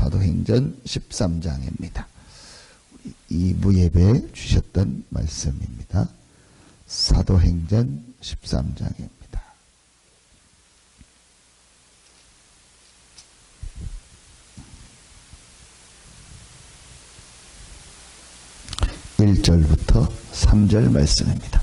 사도행전 13장입니다. 2부 예배에 주셨던 말씀입니다. 사도행전 13장입니다. 1절부터 3절 말씀입니다.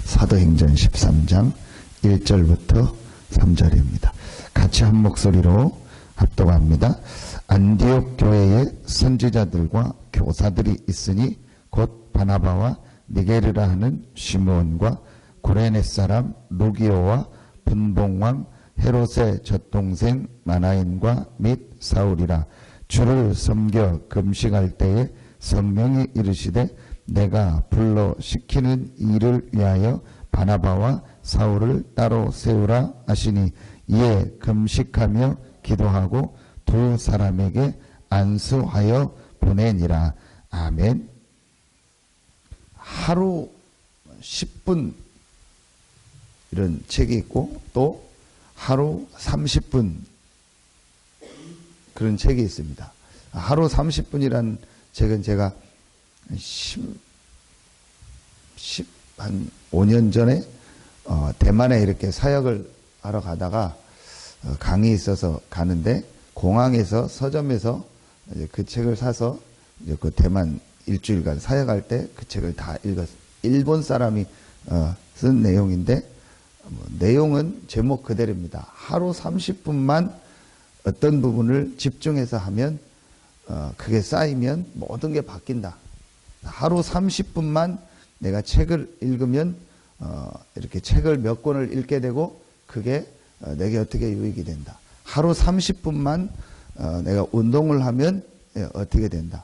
사도행전 13장 1절부터 3절입니다. 같이 한 목소리로 합독합니다. 안디옥 교회에 선지자들과 교사들이 있으니 곧 바나바와 니게르라 하는 시므온과 구레네 사람 루기오와 분봉왕 헤롯의 젖동생 마나인과 및 사울이라. 주를 섬겨 금식할 때에 성령이 이르시되 내가 불러 시키는 일을 위하여 바나바와 사울을 따로 세우라 하시니 이에 금식하며 기도하고 두 사람에게 안수하여 보내니라. 아멘. 하루 10분 이런 책이 있고 또 하루 30분 그런 책이 있습니다. 하루 30분이란 책은 제가 한 5년 전에 대만에 이렇게 사역을 하러 가다가 강의 있어서 가는데 공항에서 서점에서 이제 그 책을 사서 이제 그 대만 일주일간 사역할 때 그 책을 다 읽었어요. 일본 사람이 쓴 내용인데 내용은 제목 그대로입니다. 하루 30분만 어떤 부분을 집중해서 하면 그게 쌓이면 모든 게 바뀐다. 하루 30분만 내가 책을 읽으면 이렇게 책을 몇 권을 읽게 되고 그게 내게 어떻게 유익이 된다. 하루 30분만 내가 운동을 하면 어떻게 된다.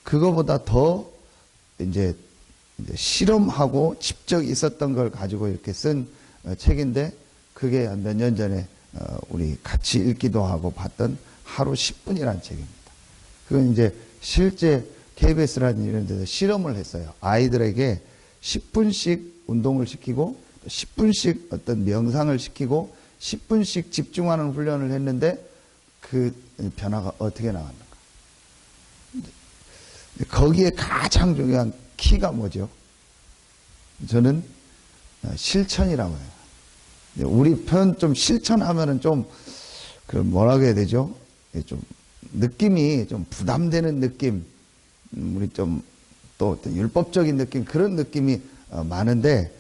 그거보다 더 이제 실험하고 직접 있었던 걸 가지고 이렇게 쓴 책인데 그게 몇 년 전에 우리 같이 읽기도 하고 봤던 하루 10분이라는 책입니다. 그건 이제 실제 KBS라는 이런 데서 실험을 했어요. 아이들에게 10분씩 운동을 시키고 10분씩 어떤 명상을 시키고 10분씩 집중하는 훈련을 했는데 그 변화가 어떻게 나왔는가. 거기에 가장 중요한 키가 뭐죠? 저는 실천이라고 해요. 우리 편 좀 실천하면은 좀 그 뭐라고 해야 되죠? 좀 느낌이 좀 부담되는 느낌, 우리 좀 또 어떤 율법적인 느낌 그런 느낌이 많은데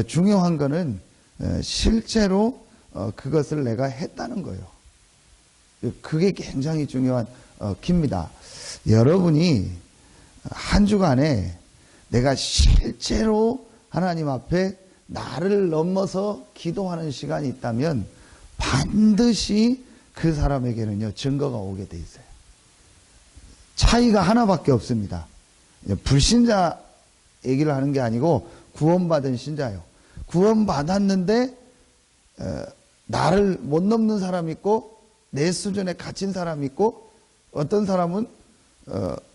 중요한 거는 실제로 그것을 내가 했다는 거예요. 그게 굉장히 중요한 키입니다. 여러분이 한 주간에 내가 실제로 하나님 앞에 나를 넘어서 기도하는 시간이 있다면 반드시 그 사람에게는요 증거가 오게 돼 있어요. 차이가 하나밖에 없습니다. 불신자 얘기를 하는 게 아니고 구원받은 신자요. 구원받았는데 나를 못 넘는 사람이 있고 내 수준에 갇힌 사람이 있고 어떤 사람은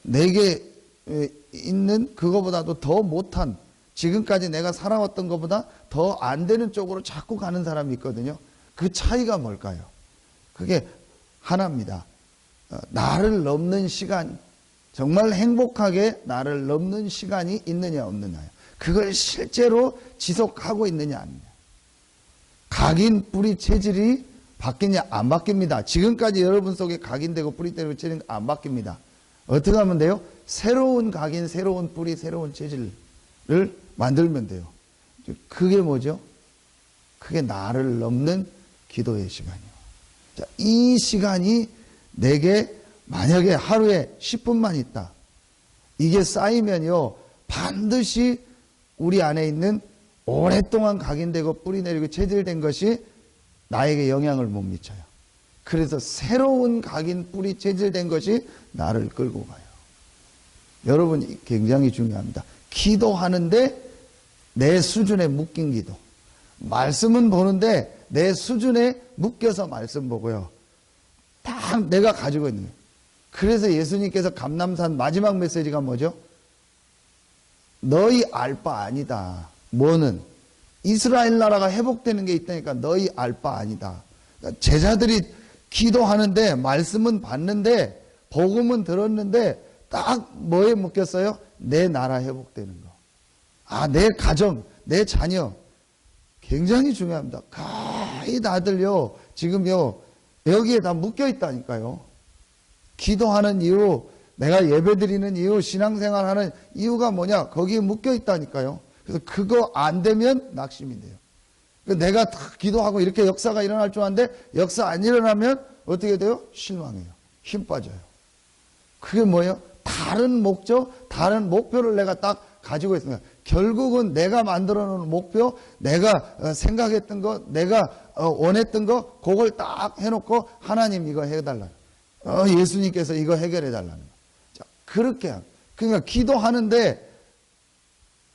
내게 있는 그거보다도 더 못한 지금까지 내가 살아왔던 것보다 더 안 되는 쪽으로 자꾸 가는 사람이 있거든요. 그 차이가 뭘까요? 그게 하나입니다. 나를 넘는 시간, 정말 행복하게 나를 넘는 시간이 있느냐 없느냐요. 그걸 실제로 지속하고 있느냐 아니냐. 각인 뿌리 체질이 바뀌냐 안 바뀝니다. 지금까지 여러분 속에 각인되고 뿌리되고 체질은 안 바뀝니다. 어떻게 하면 돼요? 새로운 각인, 새로운 뿌리, 새로운 체질을 만들면 돼요. 그게 뭐죠? 그게 나를 넘는 기도의 시간이요. 자, 이 시간이 내게 만약에 하루에 10분만 있다. 이게 쌓이면요, 반드시 우리 안에 있는 오랫동안 각인되고 뿌리 내리고 체질된 것이 나에게 영향을 못 미쳐요. 그래서 새로운 각인 뿌리 체질된 것이 나를 끌고 가요. 여러분 굉장히 중요합니다. 기도하는데 내 수준에 묶인 기도. 말씀은 보는데 내 수준에 묶여서 말씀 보고요. 딱 내가 가지고 있는 거예요. 그래서 예수님께서 감람산 마지막 메시지가 뭐죠? 너희 알 바 아니다. 뭐는? 이스라엘 나라가 회복되는 게 있다니까 너희 알 바 아니다. 그러니까 제자들이 기도하는데, 말씀은 받는데, 복음은 들었는데, 딱 뭐에 묶였어요? 내 나라 회복되는 거. 아, 내 가정, 내 자녀. 굉장히 중요합니다. 거의 다들요, 지금요, 여기에 다 묶여 있다니까요. 기도하는 이유, 내가 예배 드리는 이유, 신앙생활 하는 이유가 뭐냐? 거기에 묶여 있다니까요. 그래서 그거 안 되면 낙심이 돼요. 내가 다 기도하고 이렇게 역사가 일어날 줄 아는데 역사 안 일어나면 어떻게 돼요? 실망해요. 힘 빠져요. 그게 뭐예요? 다른 목적, 다른 목표를 내가 딱 가지고 있습니다. 결국은 내가 만들어 놓은 목표, 내가 생각했던 거, 내가 원했던 거, 그걸 딱 해놓고 하나님 이거 해달라. 예수님께서 이거 해결해 달라는 거. 자, 그렇게 그러니까 기도하는데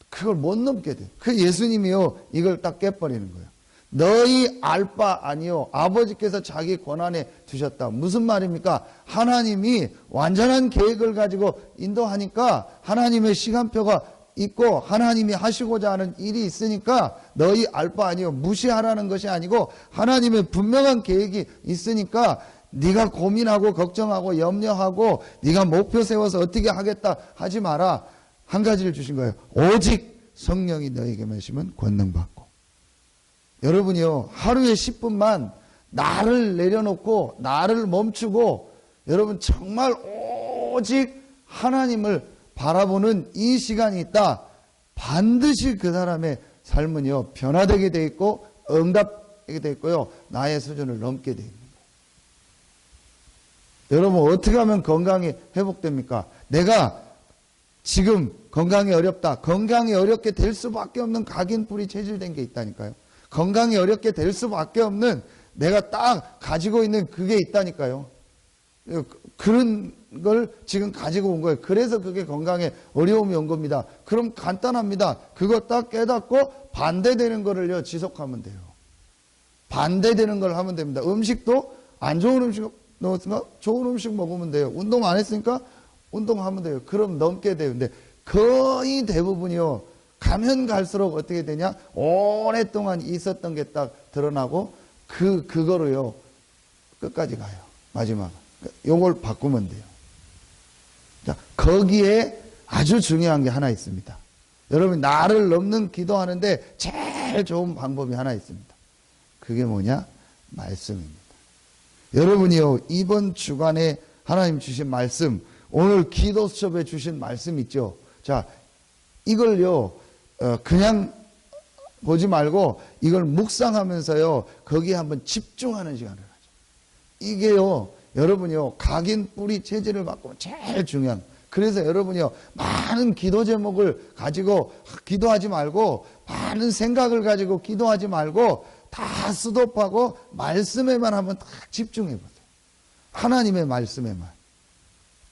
그걸 못 넘게 돼. 그 예수님이요 이걸 딱 깨버리는 거예요. 너희 알 바 아니요 아버지께서 자기 권한에 두셨다. 무슨 말입니까? 하나님이 완전한 계획을 가지고 인도하니까 하나님의 시간표가 있고 하나님이 하시고자 하는 일이 있으니까 너희 알 바 아니요 무시하라는 것이 아니고 하나님의 분명한 계획이 있으니까 네가 고민하고 걱정하고 염려하고 네가 목표 세워서 어떻게 하겠다 하지 마라. 한 가지를 주신 거예요. 오직 성령이 너에게 마시면 권능 받고. 여러분이요 하루에 10분만 나를 내려놓고 나를 멈추고 여러분 정말 오직 하나님을 바라보는 이 시간이 있다. 반드시 그 사람의 삶은요 변화되게 돼 있고 응답되게 돼 있고요 나의 수준을 넘게 돼 있는 거예요. 여러분 어떻게 하면 건강이 회복됩니까? 내가 지금 건강이 어렵다. 건강이 어렵게 될 수밖에 없는 각인뿔이 체질된 게 있다니까요. 건강이 어렵게 될 수밖에 없는 내가 딱 가지고 있는 그게 있다니까요. 그런 걸 지금 가지고 온 거예요. 그래서 그게 건강에 어려움이 온 겁니다. 그럼 간단합니다. 그거 딱 깨닫고 반대되는 거를요 지속하면 돼요. 반대되는 걸 하면 됩니다. 음식도 안 좋은 음식 넣었으니까 좋은 음식 먹으면 돼요. 운동 안 했으니까 운동하면 돼요. 그럼 넘게 돼요. 근데 거의 대부분이요 가면 갈수록 어떻게 되냐? 오랫동안 있었던 게 딱 드러나고 그거로요 끝까지 가요. 마지막 요걸 바꾸면 돼요. 자, 거기에 아주 중요한 게 하나 있습니다. 여러분 나를 넘는 기도하는데 제일 좋은 방법이 하나 있습니다. 그게 뭐냐? 말씀입니다. 여러분이요 이번 주간에 하나님 주신 말씀, 오늘 기도 수첩에 주신 말씀 있죠. 자, 이걸요 그냥 보지 말고 이걸 묵상하면서요 거기에 한번 집중하는 시간을 가져. 이게요 여러분이요 각인 뿌리 체질을 바꾸면 제일 중요한. 그래서 여러분이요 많은 기도 제목을 가지고 기도하지 말고 많은 생각을 가지고 기도하지 말고 다 스톱하고 말씀에만 한번 딱 집중해 보세요. 하나님의 말씀에만.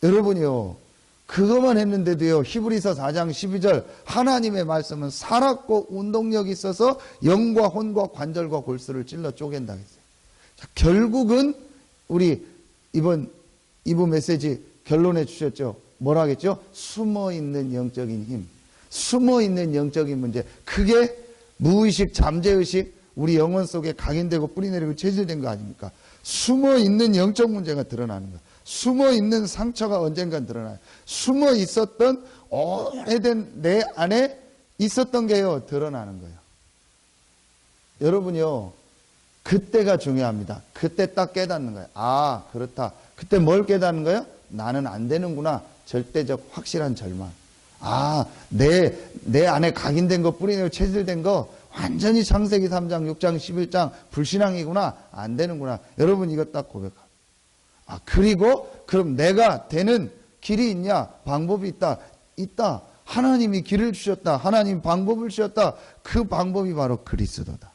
여러분이요 그것만 했는데도요 히브리서 4장 12절 하나님의 말씀은 살았고 운동력이 있어서 영과 혼과 관절과 골수를 찔러 쪼갠다 했어요. 자, 결국은 우리 이번 메시지 결론해 주셨죠. 뭐라 하겠죠? 숨어있는 영적인 힘, 숨어있는 영적인 문제. 그게 무의식 잠재의식 우리 영혼 속에 각인되고 뿌리내리고 체질된 거 아닙니까? 숨어있는 영적 문제가 드러나는 거예요. 숨어있는 상처가 언젠간 드러나요. 숨어 있었던 오래된 내 안에 있었던 게요 드러나는 거예요. 여러분이요 그때가 중요합니다. 그때 딱 깨닫는 거예요. 아 그렇다. 그때 뭘 깨닫는 거예요? 나는 안 되는구나. 절대적 확실한 절망. 아 내 안에 각인된 거 뿌리내고 체질된 거 완전히 창세기 3장 6장 11장 불신앙이구나. 안 되는구나. 여러분 이거 딱 고백하고. 아, 그리고 그럼 내가 되는 길이 있냐? 방법이 있다. 있다. 하나님이 길을 주셨다. 하나님 방법을 주셨다. 그 방법이 바로 그리스도다.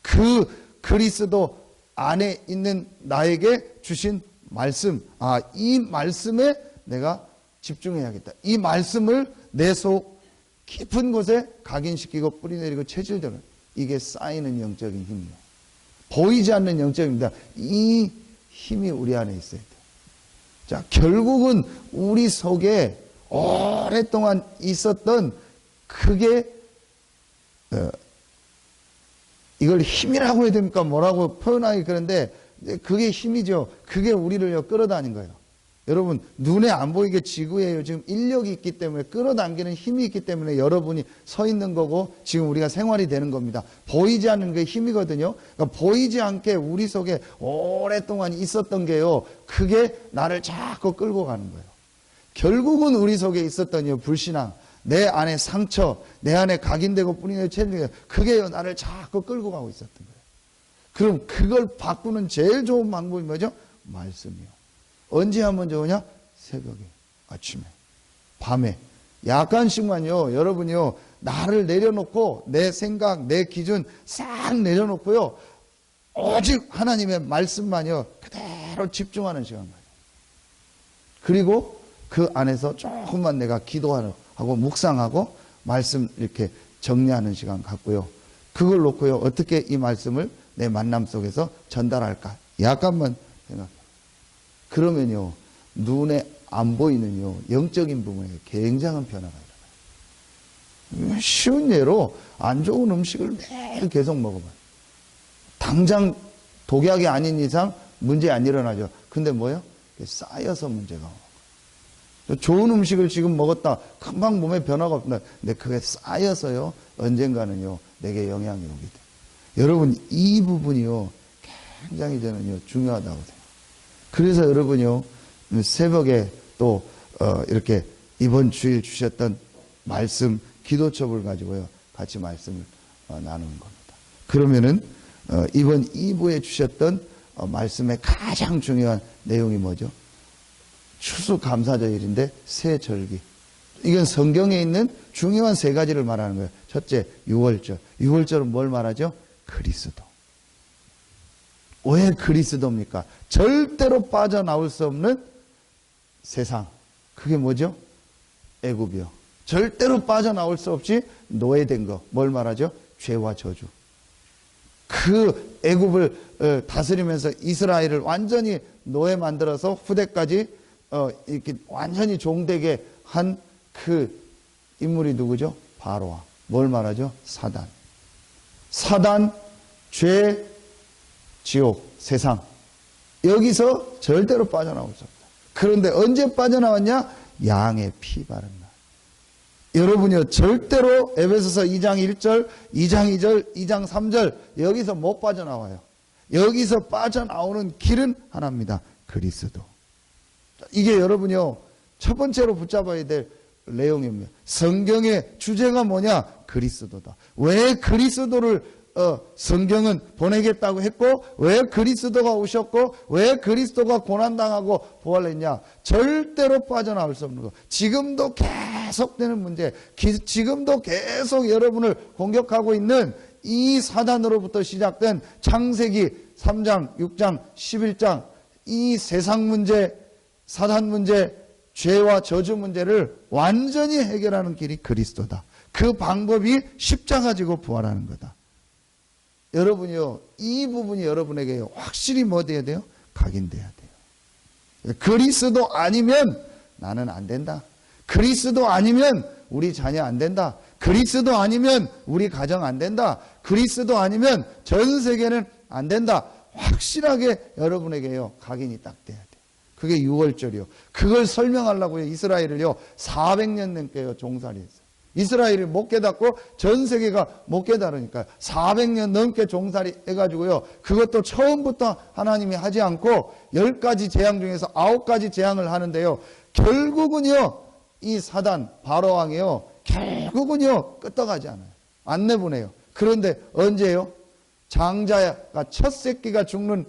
그 그리스도 안에 있는 나에게 주신 말씀. 아, 이 말씀에 내가 집중해야겠다. 이 말씀을 내 속 깊은 곳에 각인시키고 뿌리내리고 체질되는 이게 쌓이는 영적인 힘이에요. 보이지 않는 영적입니다. 이 힘이 우리 안에 있어야 돼요. 자, 결국은 우리 속에 오랫동안 있었던 그게 이걸 힘이라고 해야 됩니까? 뭐라고 표현하기 그런데 그게 힘이죠. 그게 우리를 끌어다닌 거예요. 여러분, 눈에 안 보이게 지구에 지금 인력이 있기 때문에, 끌어당기는 힘이 있기 때문에 여러분이 서 있는 거고 지금 우리가 생활이 되는 겁니다. 보이지 않는 게 힘이거든요. 그러니까 보이지 않게 우리 속에 오랫동안 있었던 게요, 그게 나를 자꾸 끌고 가는 거예요. 결국은 우리 속에 있었던 불신앙, 내 안에 상처, 내 안에 각인되고 뿌리내고 체질이, 그게 나를 자꾸 끌고 가고 있었던 거예요. 그럼 그걸 바꾸는 제일 좋은 방법이 뭐죠? 말씀이요. 언제 하면 좋으냐? 새벽에, 아침에, 밤에. 약간씩만요, 여러분이요, 나를 내려놓고, 내 생각, 내 기준 싹 내려놓고요, 오직 하나님의 말씀만요, 그대로 집중하는 시간 가요. 그리고 그 안에서 조금만 내가 기도하고, 묵상하고, 말씀 이렇게 정리하는 시간 갖고요. 그걸 놓고요, 어떻게 이 말씀을 내 만남 속에서 전달할까? 약간만 생각해요. 그러면요, 눈에 안 보이는요, 영적인 부분에 굉장한 변화가 일어나요. 쉬운 예로, 안 좋은 음식을 매일 계속 먹어봐요. 당장 독약이 아닌 이상 문제 안 일어나죠. 근데 뭐요? 쌓여서 문제가 와요. 좋은 음식을 지금 먹었다, 금방 몸에 변화가 없다. 근데 그게 쌓여서요, 언젠가는요, 내게 영향이 오게 돼요. 여러분, 이 부분이요, 굉장히 저는요, 중요하다고 생각해요. 그래서 여러분요, 새벽에 또 이렇게 이번 주일 주셨던 말씀, 기도첩을 가지고요, 같이 말씀을 나누는 겁니다. 그러면은 이번 2부에 주셨던 말씀의 가장 중요한 내용이 뭐죠? 추수감사절인데 새 절기. 이건 성경에 있는 중요한 세 가지를 말하는 거예요. 첫째, 유월절. 유월절은 뭘 말하죠? 그리스도. 왜 그리스도입니까? 절대로 빠져나올 수 없는 세상. 그게 뭐죠? 애굽이요. 절대로 빠져나올 수 없이 노예된 거. 뭘 말하죠? 죄와 저주. 그 애굽을 다스리면서 이스라엘을 완전히 노예 만들어서 후대까지 이렇게 완전히 종되게 한 그 인물이 누구죠? 바로와. 뭘 말하죠? 사단. 사단, 죄, 지옥, 세상. 여기서 절대로 빠져나올 수 없다. 그런데 언제 빠져나왔냐? 양의 피 바른 날. 여러분이요, 절대로 에베소서 2장 1절, 2장 2절, 2장 3절 여기서 못 빠져나와요. 여기서 빠져나오는 길은 하나입니다. 그리스도. 이게 여러분이요, 첫 번째로 붙잡아야 될 내용입니다. 성경의 주제가 뭐냐? 그리스도다. 왜 그리스도를 성경은 보내겠다고 했고, 왜 그리스도가 오셨고, 왜 그리스도가 고난당하고 부활했냐? 절대로 빠져나올 수 없는 거. 지금도 계속되는 문제, 지금도 계속 여러분을 공격하고 있는 이 사단으로부터 시작된 창세기 3장, 6장, 11장 이 세상 문제, 사단 문제, 죄와 저주 문제를 완전히 해결하는 길이 그리스도다. 그 방법이 십자가 지고 부활하는 거다. 여러분이요, 이 부분이 여러분에게 확실히 뭐 돼야 돼요? 각인돼야 돼요. 그리스도 아니면 나는 안 된다. 그리스도 아니면 우리 자녀 안 된다. 그리스도 아니면 우리 가정 안 된다. 그리스도 아니면 전 세계는 안 된다. 확실하게 여러분에게요, 각인이 딱 돼야 돼요. 그게 6월절이요. 그걸 설명하려고요, 이스라엘을요, 400년 넘게요, 종살이 했어요. 이스라엘이 못 깨닫고 전 세계가 못 깨달으니까 400년 넘게 종살이 해가지고요, 그것도 처음부터 하나님이 하지 않고 10가지 재앙 중에서 9가지 재앙을 하는데요, 결국은요, 이 사단 바로왕이요, 결국은요, 끄떡하지 않아요. 안 내보내요. 그런데 언제요? 장자가 첫 새끼가 죽는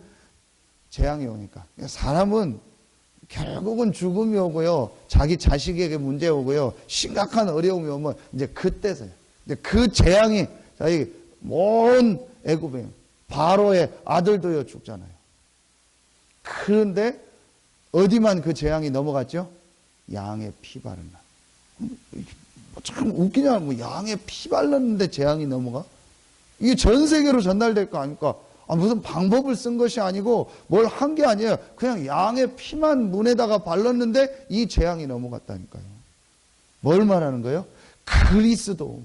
재앙이 오니까. 사람은 결국은 죽음이 오고요, 자기 자식에게 문제 오고요, 심각한 어려움이 오면 이제 그때서요. 이제 그 재앙이 자기 온 애굽에 바로의 아들도요 죽잖아요. 그런데 어디만 그 재앙이 넘어갔죠? 양의 피 바른 날. 참 웃기냐, 뭐 양의 피 발랐는데 재앙이 넘어가? 이게 전 세계로 전달될 거 아닙니까? 무슨 방법을 쓴 것이 아니고 뭘 한 게 아니에요. 그냥 양의 피만 문에다가 발랐는데 이 재앙이 넘어갔다니까요. 뭘 말하는 거예요? 그리스도.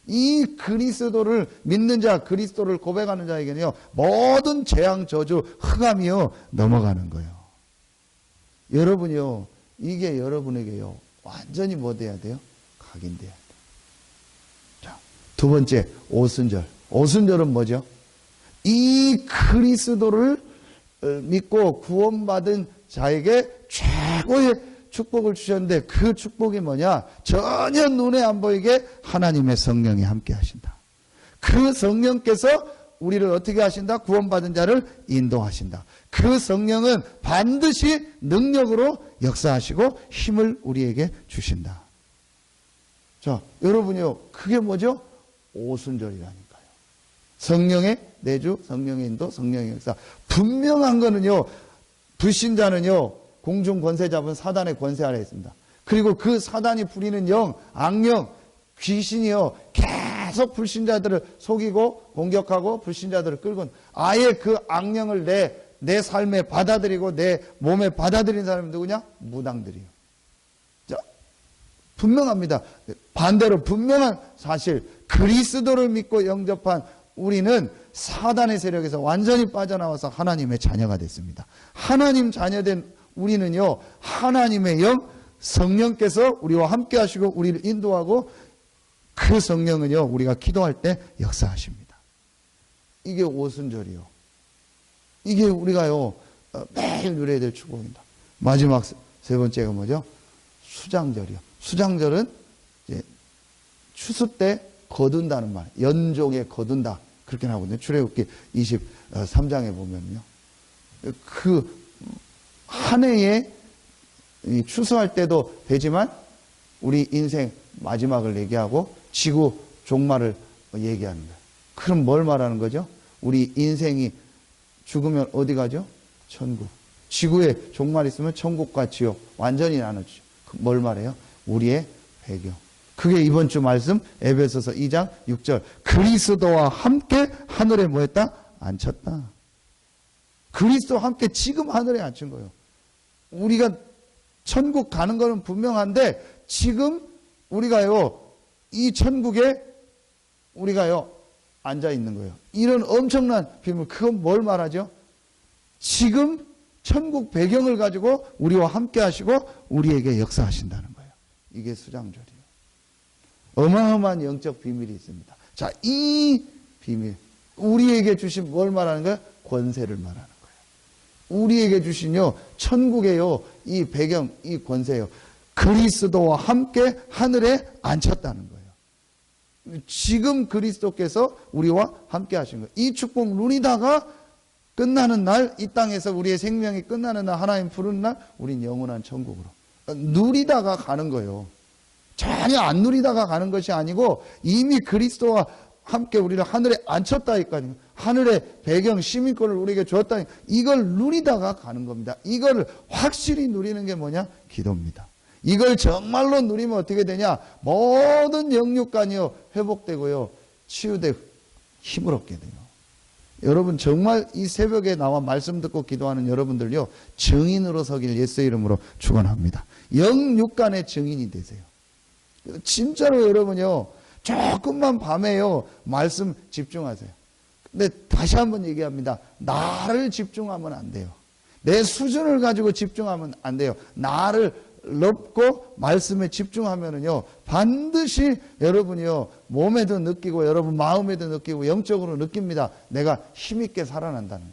이 그리스도를 믿는 자, 그리스도를 고백하는 자에게는요, 모든 재앙, 저주, 흑암이요, 넘어가는 거예요. 여러분이요, 이게 여러분에게요, 완전히 뭐 돼야 돼요? 각인돼야 돼요. 자, 두 번째, 오순절. 오순절은 뭐죠? 이 그리스도를 믿고 구원받은 자에게 최고의 축복을 주셨는데, 그 축복이 뭐냐? 전혀 눈에 안 보이게 하나님의 성령이 함께 하신다. 그 성령께서 우리를 어떻게 하신다? 구원받은 자를 인도하신다. 그 성령은 반드시 능력으로 역사하시고 힘을 우리에게 주신다. 자, 여러분이요, 그게 뭐죠? 오순절이라니까요. 성령의 내주, 성령의 인도, 성령의 역사. 분명한 거는요, 불신자는요, 공중 권세 잡은 사단의 권세 아래 있습니다. 그리고 그 사단이 부리는 영, 악령, 귀신이요, 계속 불신자들을 속이고 공격하고 불신자들을 끌고, 아예 그 악령을 내 삶에 받아들이고 내 몸에 받아들인 사람이 누구냐? 무당들이요. 자, 분명합니다. 반대로 분명한 사실, 그리스도를 믿고 영접한 우리는 사단의 세력에서 완전히 빠져나와서 하나님의 자녀가 됐습니다. 하나님 자녀된 우리는요, 하나님의 영, 성령께서 우리와 함께 하시고 우리를 인도하고, 그 성령은요, 우리가 기도할 때 역사하십니다. 이게 오순절이요. 이게 우리가요, 매일 누려야 될 축복입니다. 마지막 세 번째가 뭐죠? 수장절이요. 수장절은 이제 추수 때 거둔다는 말, 연종에 거둔다. 그렇게 나오거든요. 출애굽기 23장에 보면요. 그 한 해에 추수할 때도 되지만 우리 인생 마지막을 얘기하고 지구 종말을 얘기하는 거예요. 그럼 뭘 말하는 거죠? 우리 인생이 죽으면 어디 가죠? 천국. 지구에 종말이 있으면 천국과 지옥 완전히 나눠지죠. 뭘 말해요? 우리의 배경. 그게 이번 주 말씀 에베소서 2장 6절. 그리스도와 함께 하늘에 뭐 했다? 앉혔다. 그리스도와 함께 지금 하늘에 앉힌 거예요. 우리가 천국 가는 거는 분명한데 지금 우리가요, 이 천국에 우리가요 앉아 있는 거예요. 이런 엄청난 비밀, 그건 뭘 말하죠? 지금 천국 배경을 가지고 우리와 함께 하시고 우리에게 역사하신다는 거예요. 이게 수장절이에요. 어마어마한 영적 비밀이 있습니다. 자, 이 비밀, 우리에게 주신 뭘 말하는 거예요? 권세를 말하는 거예요. 우리에게 주신요, 천국에요, 이 배경, 이 권세요. 그리스도와 함께 하늘에 앉혔다는 거예요. 지금 그리스도께서 우리와 함께 하신 거예요. 이 축복 누리다가 끝나는 날, 이 땅에서 우리의 생명이 끝나는 날, 하나님 부르는 날, 우린 영원한 천국으로. 누리다가 가는 거예요. 전혀 안 누리다가 가는 것이 아니고 이미 그리스도와 함께 우리를 하늘에 앉혔다니까요. 하늘의 배경, 시민권을 우리에게 줬다니, 이걸 누리다가 가는 겁니다. 이걸 확실히 누리는 게 뭐냐? 기도입니다. 이걸 정말로 누리면 어떻게 되냐? 모든 영육간이요, 회복되고요, 치유되고 힘을 얻게 돼요. 여러분, 정말 이 새벽에 나와 말씀 듣고 기도하는 여러분들요, 증인으로 서길 예수의 이름으로 축원합니다. 영육간의 증인이 되세요. 진짜로 여러분요, 조금만 밤에요, 말씀 집중하세요. 근데 다시 한번 얘기합니다. 나를 집중하면 안 돼요. 내 수준을 가지고 집중하면 안 돼요. 나를 넓고 말씀에 집중하면은요, 반드시 여러분이요, 몸에도 느끼고 여러분 마음에도 느끼고 영적으로 느낍니다. 내가 힘있게 살아난다는 거.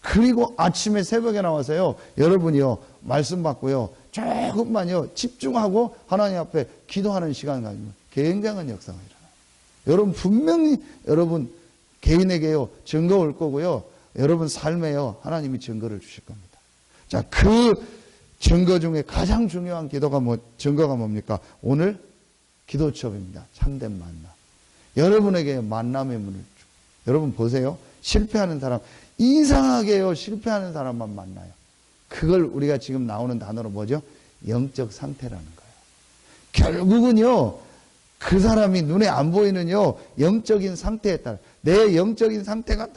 그리고 아침에 새벽에 나와서요, 여러분이요, 말씀 받고요, 조금만요, 집중하고 하나님 앞에 기도하는 시간을 가지면 굉장한 역사가 일어나요. 여러분, 분명히 여러분 개인에게요, 증거 올 거고요, 여러분 삶에요, 하나님이 증거를 주실 겁니다. 자, 그 증거 중에 가장 중요한 증거가 뭡니까? 오늘 기도 취업입니다. 참된 만남. 여러분에게 만남의 문을 주. 여러분 보세요. 실패하는 사람, 이상하게요, 실패하는 사람만 만나요. 그걸 우리가 지금 나오는 단어로 뭐죠? 영적 상태라는 거예요. 결국은요, 그 사람이 눈에 안 보이는요, 영적인 상태에 따라, 내 영적인 상태가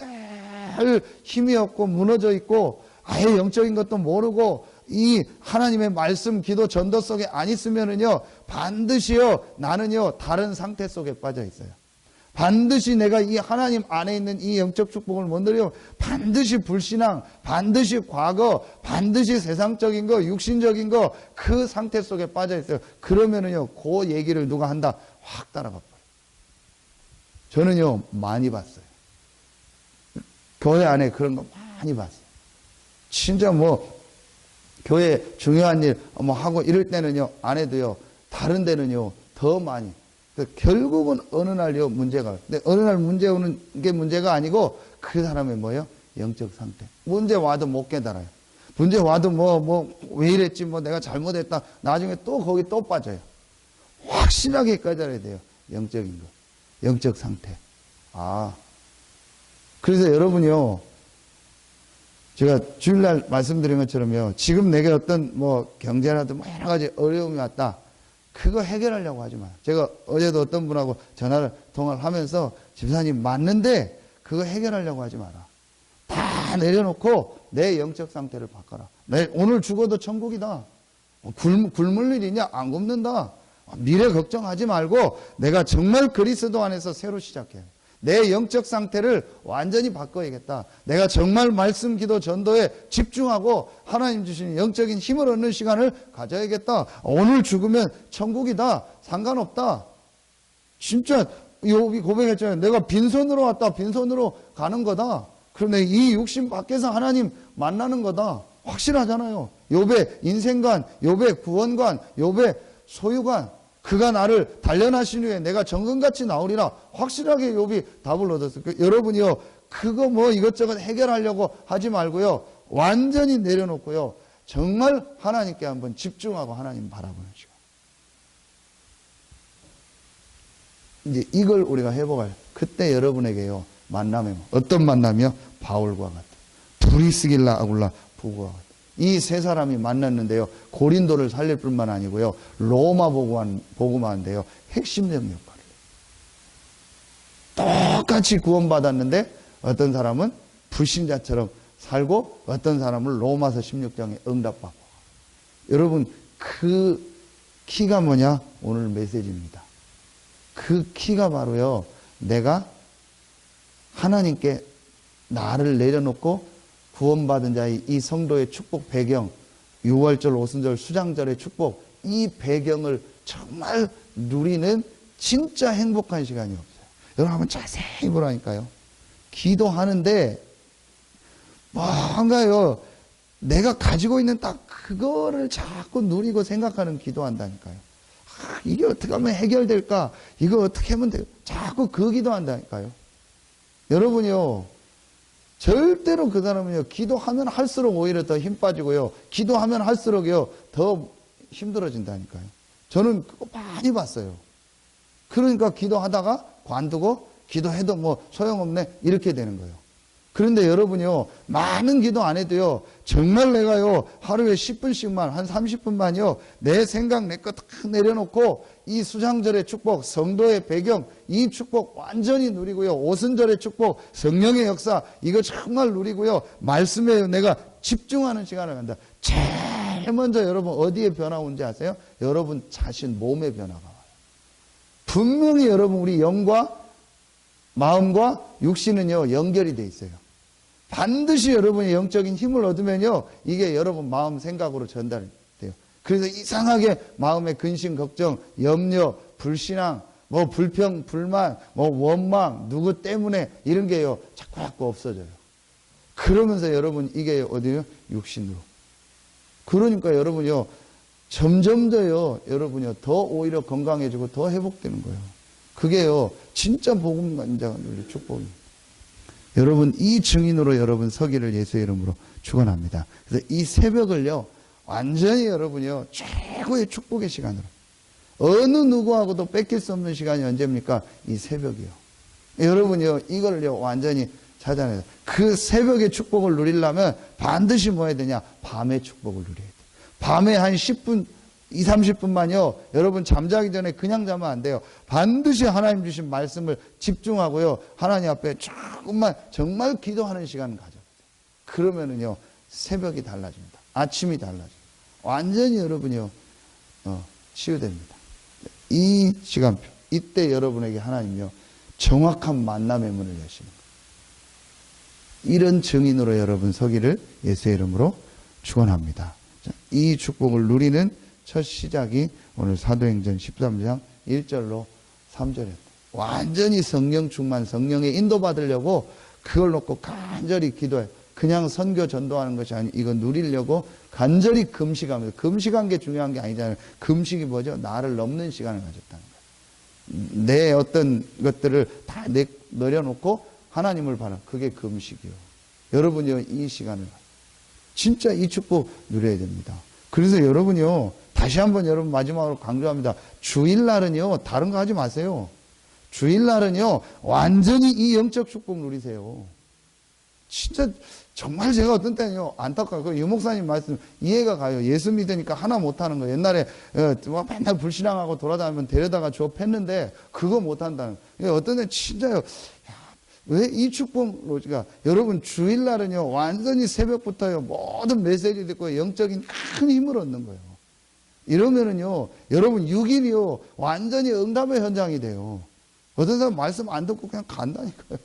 늘 힘이 없고 무너져 있고 아예 영적인 것도 모르고 이 하나님의 말씀, 기도, 전도 속에 안 있으면은요, 반드시요, 나는요, 다른 상태 속에 빠져 있어요. 반드시 내가 이 하나님 안에 있는 이 영적 축복을 못 누리면 반드시 불신앙, 반드시 과거, 반드시 세상적인 거, 육신적인 거, 그 상태 속에 빠져 있어요. 그러면은요, 그 얘기를 누가 한다, 확 따라가 버려요. 저는요, 많이 봤어요. 교회 안에 그런 거 많이 봤어요. 진짜 뭐, 교회 중요한 일 뭐 하고 이럴 때는요, 안 해도요, 다른 데는요, 더 많이. 결국은 어느 날요, 문제가. 근데 어느 날 문제 오는 게 문제가 아니고, 그 사람의 뭐예요? 영적 상태. 문제 와도 못 깨달아요. 문제 와도 왜 이랬지, 내가 잘못했다. 나중에 또 거기 또 빠져요. 확실하게 깨달아야 돼요. 영적인 거. 영적 상태. 그래서 여러분이요, 제가 주일날 말씀드린 것처럼요, 지금 내게 어떤 경제라든 여러 가지 어려움이 왔다. 그거 해결하려고 하지 마요. 제가 어제도 어떤 분하고 통화를 하면서, 집사님 맞는데 그거 해결하려고 하지 마라. 다 내려놓고 내 영적 상태를 바꿔라. 오늘 죽어도 천국이다. 굶을 일이냐? 안 굶는다. 미래 걱정하지 말고 내가 정말 그리스도 안에서 새로 시작해. 내 영적 상태를 완전히 바꿔야겠다. 내가 정말 말씀, 기도, 전도에 집중하고 하나님 주신 영적인 힘을 얻는 시간을 가져야겠다. 오늘 죽으면 천국이다. 상관없다. 진짜 욥이 고백했잖아요. 내가 빈손으로 왔다. 빈손으로 가는 거다. 그런데 이 육신 밖에서 하나님 만나는 거다. 확실하잖아요. 욥의 인생관, 욥의 구원관, 욥의 소유관. 그가 나를 단련하신 후에 내가 정금같이 나오리라. 확실하게 욥이 답을 얻었어요. 여러분이요, 그거 이것저것 해결하려고 하지 말고요, 완전히 내려놓고요, 정말 하나님께 한번 집중하고 하나님 바라보는 시간. 이제 이걸 우리가 회복할, 그때 여러분에게요, 만남이 어떤 만남이요? 바울과 같은, 브리스길라 아굴라 부부와 같은. 이 세 사람이 만났는데요, 고린도를 살릴 뿐만 아니고요, 로마 복음화인데요, 핵심적 역할을. 똑같이 구원받았는데 어떤 사람은 불신자처럼 살고 어떤 사람은 로마서 16장에 응답받고. 여러분, 그 키가 뭐냐? 오늘 메시지입니다. 그 키가 바로요, 내가 하나님께 나를 내려놓고 구원받은 자의 이 성도의 축복 배경, 6월절, 오순절, 수장절의 축복, 이 배경을 정말 누리는 진짜 행복한 시간이 없어요. 여러분 한번 자세히 보라니까요. 기도하는데 뭔가요, 내가 가지고 있는 딱 그거를 자꾸 누리고 생각하는 기도한다니까요. 이게 어떻게 하면 해결될까? 이거 어떻게 하면 돼요? 자꾸 그 기도한다니까요. 여러분이요, 절대로 그 사람은요, 기도하면 할수록 오히려 더 힘 빠지고요, 기도하면 할수록요, 더 힘들어진다니까요. 저는 그거 많이 봤어요. 그러니까 기도하다가 관두고, 기도해도 소용없네, 이렇게 되는 거예요. 그런데 여러분이요, 많은 기도 안 해도요, 정말 내가요, 하루에 10분씩만, 한 30분만요, 내 생각, 내 것 다 내려놓고, 이 수장절의 축복, 성도의 배경, 이 축복 완전히 누리고요, 오순절의 축복, 성령의 역사, 이거 정말 누리고요, 말씀에 내가 집중하는 시간을 갖는다. 제일 먼저 여러분 어디에 변화 오는지 아세요? 여러분 자신 몸의 변화가 와요. 분명히 여러분 우리 영과 마음과 육신은요, 연결이 돼 있어요. 반드시 여러분이 영적인 힘을 얻으면요, 이게 여러분 마음 생각으로 전달돼요. 그래서 이상하게 마음의 근심, 걱정, 염려, 불신앙, 불평, 불만, 원망, 누구 때문에 이런 게요, 자꾸 없어져요. 그러면서 여러분 이게 어디요? 육신으로. 그러니까 여러분요, 점점 더요, 여러분요, 더 오히려 건강해지고 더 회복되는 거예요. 그게요, 진짜 복음 간자가 누릴 축복입니다. 여러분, 이 증인으로 여러분 서기를 예수의 이름으로 축원합니다. 그래서 이 새벽을요, 완전히 여러분이요, 최고의 축복의 시간으로. 어느 누구하고도 뺏길 수 없는 시간이 언제입니까? 이 새벽이요. 여러분이요, 이걸요, 완전히 찾아내요. 그 새벽의 축복을 누리려면 반드시 뭐 해야 되냐? 밤의 축복을 누려야 돼요. 밤에 한 10분, 20, 30분만요, 여러분 잠자기 전에 그냥 자면 안 돼요. 반드시 하나님 주신 말씀을 집중하고요, 하나님 앞에 조금만 정말 기도하는 시간을 가져야 돼요. 그러면은요, 새벽이 달라집니다. 아침이 달라져요. 완전히 여러분이요, 치유됩니다. 이 시간표, 이때 여러분에게 하나님요 정확한 만남의 문을 여시는 거예요. 이런 증인으로 여러분 서기를 예수의 이름으로 축원합니다. 이 축복을 누리는 첫 시작이 오늘 사도행전 13장 1절로 3절이었다. 완전히 성령 충만, 성령에 인도받으려고 그걸 놓고 간절히 기도해. 그냥 선교 전도하는 것이 아니고 이거 누리려고 간절히 금식하면서, 금식한 게 중요한 게 아니잖아요. 금식이 뭐죠? 나를 넘는 시간을 가졌다는 거예요. 내 어떤 것들을 다 내려놓고 하나님을 바라. 그게 금식이요. 여러분이요, 이 시간을 진짜 이 축복 누려야 됩니다. 그래서 여러분이요, 다시 한번 여러분 마지막으로 강조합니다. 주일날은요, 다른 거 하지 마세요. 주일날은요, 완전히 이 영적 축복 누리세요. 진짜 정말 제가 어떤 때는요, 안타까워요. 유 목사님 말씀 이해가 가요. 예수 믿으니까 하나 못하는 거. 옛날에 맨날 불신앙하고 돌아다니면 데려다가 줘 팼는데 그거 못한다는 거. 어떤 때는 진짜요. 왜 이 축복 로지가 여러분 주일날은요 완전히 새벽부터요 모든 메시지 듣고 영적인 큰 힘을 얻는 거예요. 이러면은요 여러분 6일이요 완전히 응답의 현장이 돼요. 어떤 사람 말씀 안 듣고 그냥 간다니까요.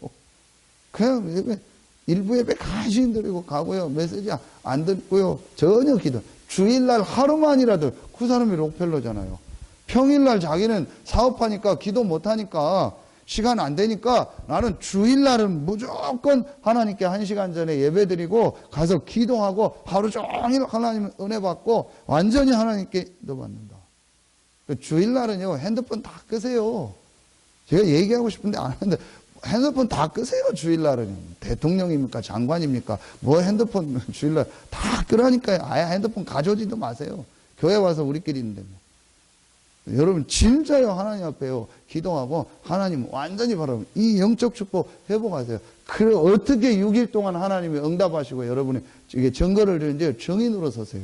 그냥 일부 예배 간신히 드리고 가고요. 메시지 안 듣고요. 전혀 기도. 주일날 하루만이라도 그 사람이 록펠러잖아요. 평일날 자기는 사업하니까 기도 못하니까 시간 안 되니까 나는 주일날은 무조건 하나님께 1시간 전에 예배 드리고 가서 기도하고 하루 종일 하나님 은혜 받고 완전히 하나님께 기도받는다. 주일날은요 핸드폰 다 끄세요. 제가 얘기하고 싶은데 안 하는데 핸드폰 다 끄세요. 주일날은 대통령입니까 장관입니까 뭐 핸드폰 주일날 다 끄라니까요. 아예 핸드폰 가져오지도 마세요. 교회 와서 우리끼리 있는데 뭐. 여러분 진짜요 하나님 앞에요 기도하고 하나님 완전히 바라보면 이 영적 축복 회복하세요. 그래 어떻게 6일 동안 하나님이 응답하시고 여러분이 이게 증거를 드리는지 증인으로 서세요.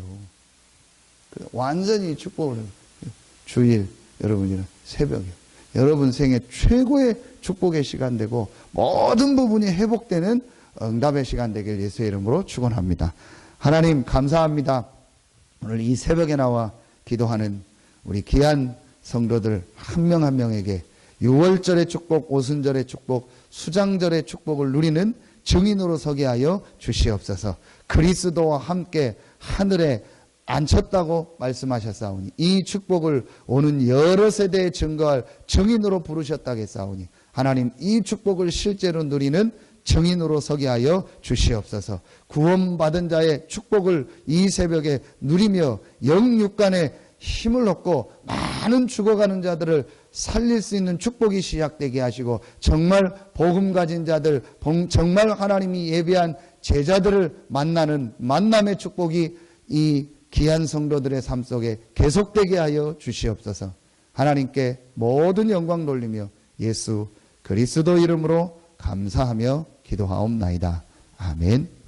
완전히 축복을 해요. 주일 여러분이는 새벽에 여러분 생애 최고의 축복의 시간 되고 모든 부분이 회복되는 응답의 시간 되길 예수의 이름으로 축원합니다. 하나님 감사합니다. 오늘 이 새벽에 나와 기도하는 우리 귀한 성도들 한 명 한 명에게 6월절의 축복, 오순절의 축복, 수장절의 축복을 누리는 증인으로 서게 하여 주시옵소서. 그리스도와 함께 하늘에 앉혔다고 말씀하셨사오니 이 축복을 오는 여러 세대에 증거할 증인으로 부르셨다겠사오니 하나님 이 축복을 실제로 누리는 증인으로 서게 하여 주시옵소서. 구원받은 자의 축복을 이 새벽에 누리며 영육간에 힘을 얻고 많은 죽어가는 자들을 살릴 수 있는 축복이 시작되게 하시고 정말 복음 가진 자들, 정말 하나님이 예비한 제자들을 만나는 만남의 축복이 이 귀한 성도들의 삶 속에 계속되게 하여 주시옵소서. 하나님께 모든 영광 돌리며 예수 그리스도 이름으로 감사하며 기도하옵나이다. 아멘.